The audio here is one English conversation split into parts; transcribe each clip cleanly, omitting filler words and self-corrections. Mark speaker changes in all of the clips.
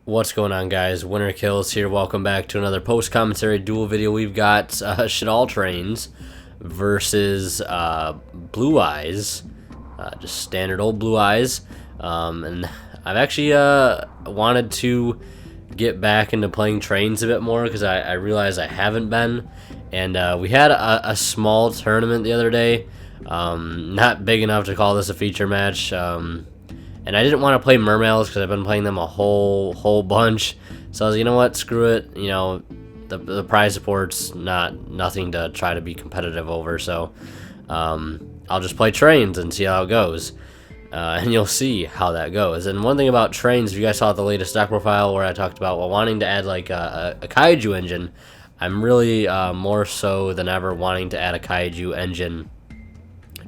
Speaker 1: What's going on, guys? Winter Kills here. Welcome back to another post-commentary duel video. We've got Shaddoll Trains versus Blue Eyes. Just standard old Blue Eyes. And I've actually wanted to get back into playing trains a bit more because I realized I haven't been. And we had a small tournament the other day. Not big enough to call this a feature match. And I didn't want to play Mermails because I've been playing them a whole bunch. So I was, you know what, screw it. You know, the prize support's nothing to try to be competitive over. So I'll just play trains and see how it goes. And you'll see how that goes. And one thing about trains, if you guys saw the latest deck profile where I talked about wanting to add like a kaiju engine, I'm really more so than ever wanting to add a kaiju engine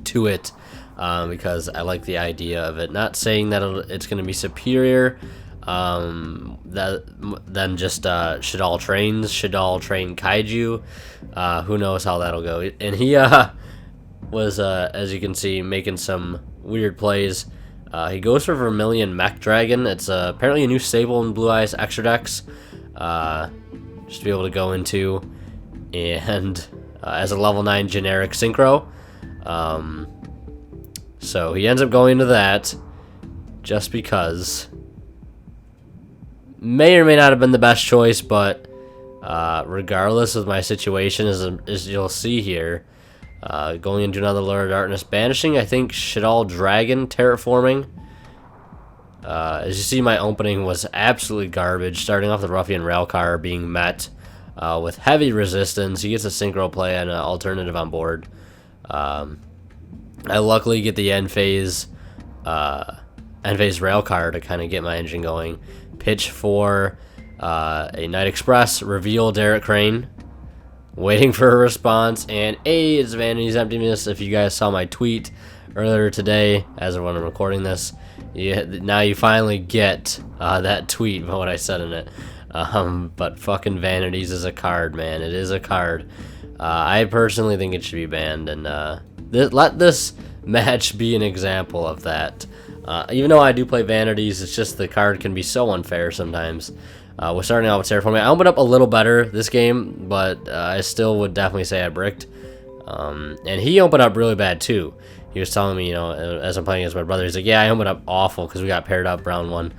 Speaker 1: to it. Because I like the idea of it. Not saying that it's going to be superior than just Shaddoll Train Kaiju. Who knows how that'll go. And he was, as you can see, making some weird plays. He goes for Vermilion Mech Dragon. It's apparently a new staple in Blue Eyes Extra decks. Just to be able to go into. And as a level 9 generic Synchro. So he ends up going into that just because. May or may not have been the best choice, but regardless of my situation, as you'll see here, going into another Lure of Darkness, banishing, I think, Shaddoll Dragon, terraforming. As you see, my opening was absolutely garbage, starting off the Ruffian Railcar being met with heavy resistance. He gets a synchro play and an alternative on board. I luckily get the end phase rail car to kind of get my engine going. Pitch for a Night Express, reveal Derek Crane, waiting for a response, and it's Vanity's Emptiness. If you guys saw my tweet earlier today, as of when I'm recording this, now you finally get that tweet about what I said in it. But fucking Vanities is a card, man. It is a card. I personally think it should be banned, and let this match be an example of that. Even though I do play Vanities, it's just the card can be so unfair sometimes. We're starting out with Terraforming. I opened up a little better this game, but I still would definitely say I bricked. And he opened up really bad too. He was telling me, you know, as I'm playing against my brother, he's like, yeah, I opened up awful because we got paired up round one.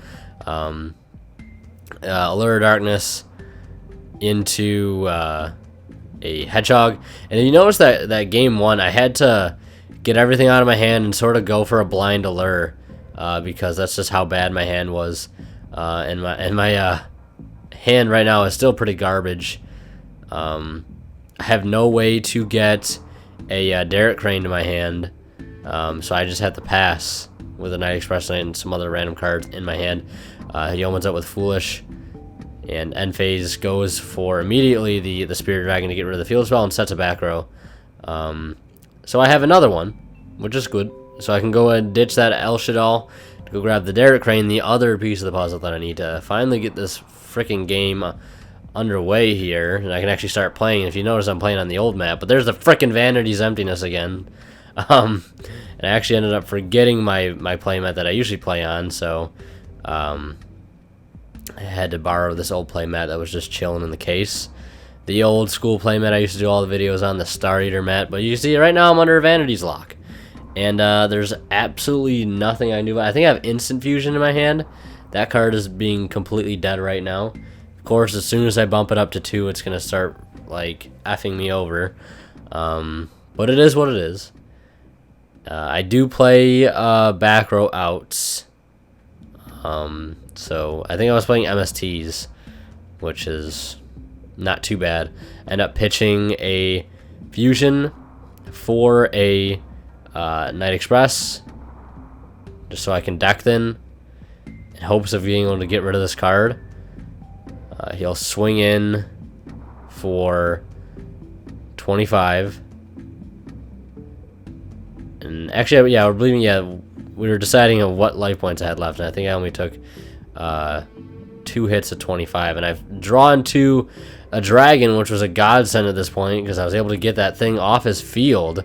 Speaker 1: Allure of Darkness into a Hedgehog. And you notice that game one, I had to get everything out of my hand and sort of go for a blind allure because that's just how bad my hand was. And my hand right now is still pretty garbage. I have no way to get a Derek Crane to my hand, so I just had to pass with a Night Express Knight and some other random cards in my hand. He opens up with Foolish. And end phase goes for immediately the Spirit Dragon to get rid of the field spell and sets a back row. So I have another one, which is good. So I can go and ditch that El Shaddoll to go grab the Derek Crane, the other piece of the puzzle that I need to finally get this freaking game underway here. And I can actually start playing. If you notice, I'm playing on the old map. But there's the freaking Vanity's Emptiness again. And I actually ended up forgetting my playmat that I usually play on. So I had to borrow this old playmat that was just chilling in the case. The old school playmat I used to do all the videos on, the Star Eater mat. But you see, right now I'm under Vanity's lock. And there's absolutely nothing I knew. I think I have Instant Fusion in my hand. That card is being completely dead right now. Of course, as soon as I bump it up to 2, it's going to start, like, effing me over. But it is what it is. I do play back row outs. So I think I was playing MSTs, which is not too bad. End up pitching a Fusion for a Night Express, just so I can deck then, in hopes of being able to get rid of this card. He'll swing in for 25. And actually, yeah, we were deciding on what life points I had left, and I think I only took 2 hits of 25, and I've drawn to a dragon, which was a godsend at this point because I was able to get that thing off his field.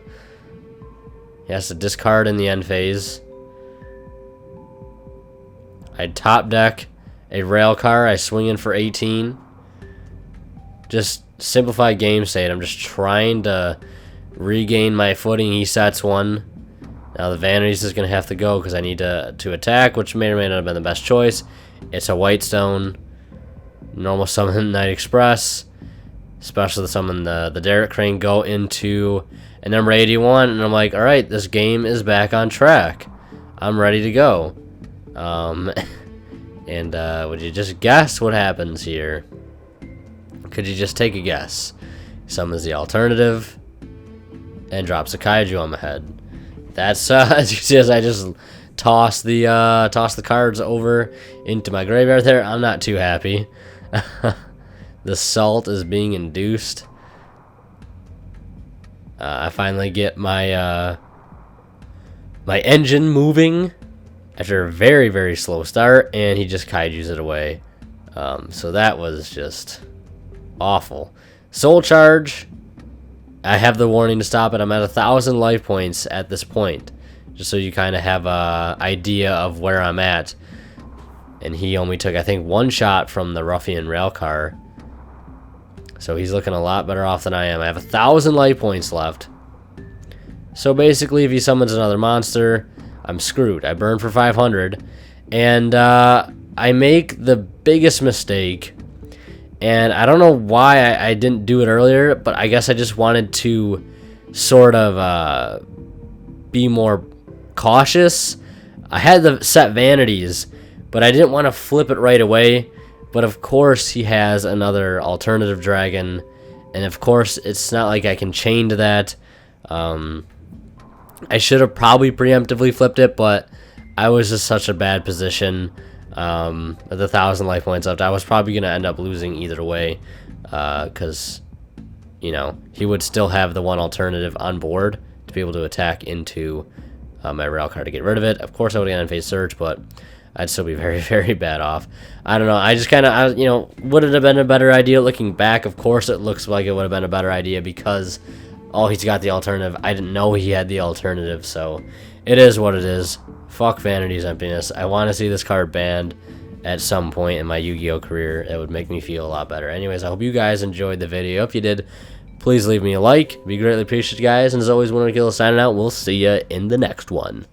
Speaker 1: He has to discard in the end phase. I'd top deck a rail car. I swing in for 18. Just simplified game state. I'm just trying to regain my footing. He sets one. Now the Vanity's is going to have to go because I need to attack, which may or may not have been the best choice. It's a White Stone. Normal summon Night Express. Special summon the Derrick Crane. Go into a number 81. And I'm like, alright, this game is back on track. I'm ready to go. And would you just guess what happens here? Could you just take a guess? Summons the alternative and drops a kaiju on my head. That's as you see, as I just toss the cards over into my graveyard there. I'm not too happy. The salt is being induced. I finally get my my engine moving after a very, very slow start, and he just kaijus it away. So that was just awful. Soul Charge. I have the warning to stop it. I'm at 1,000 life points at this point, just so you kind of have a idea of where I'm at. And he only took, I think, one shot from the Ruffian Railcar, so he's looking a lot better off than I am. I have 1,000 life points left. So basically, if he summons another monster, I'm screwed. I burn for 500, and I make the biggest mistake. And I don't know why I didn't do it earlier, but I guess I just wanted to sort of be more cautious. I had the set Vanities, but I didn't want to flip it right away. But of course he has another alternative dragon, and of course it's not like I can chain to that. I should have probably preemptively flipped it, but I was just such a bad position. At the 1,000 life points left, I was probably going to end up losing either way, because, you know, he would still have the one alternative on board to be able to attack into my rail car to get rid of it. Of course, I would have gotten phase search, but I'd still be very, very bad off. I don't know. I just kind of, you know, would it have been a better idea looking back? Of course, it looks like it would have been a better idea because, oh, he's got the alternative. I didn't know he had the alternative, so it is what it is. Fuck Vanity's Emptiness. I want to see this card banned at some point in my Yu-Gi-Oh career. It would make me feel a lot better. Anyways, I hope you guys enjoyed the video. If you did, please leave me a like. It'd be greatly appreciated, guys. And as always, Winner Killer signing out. We'll see you in the next one.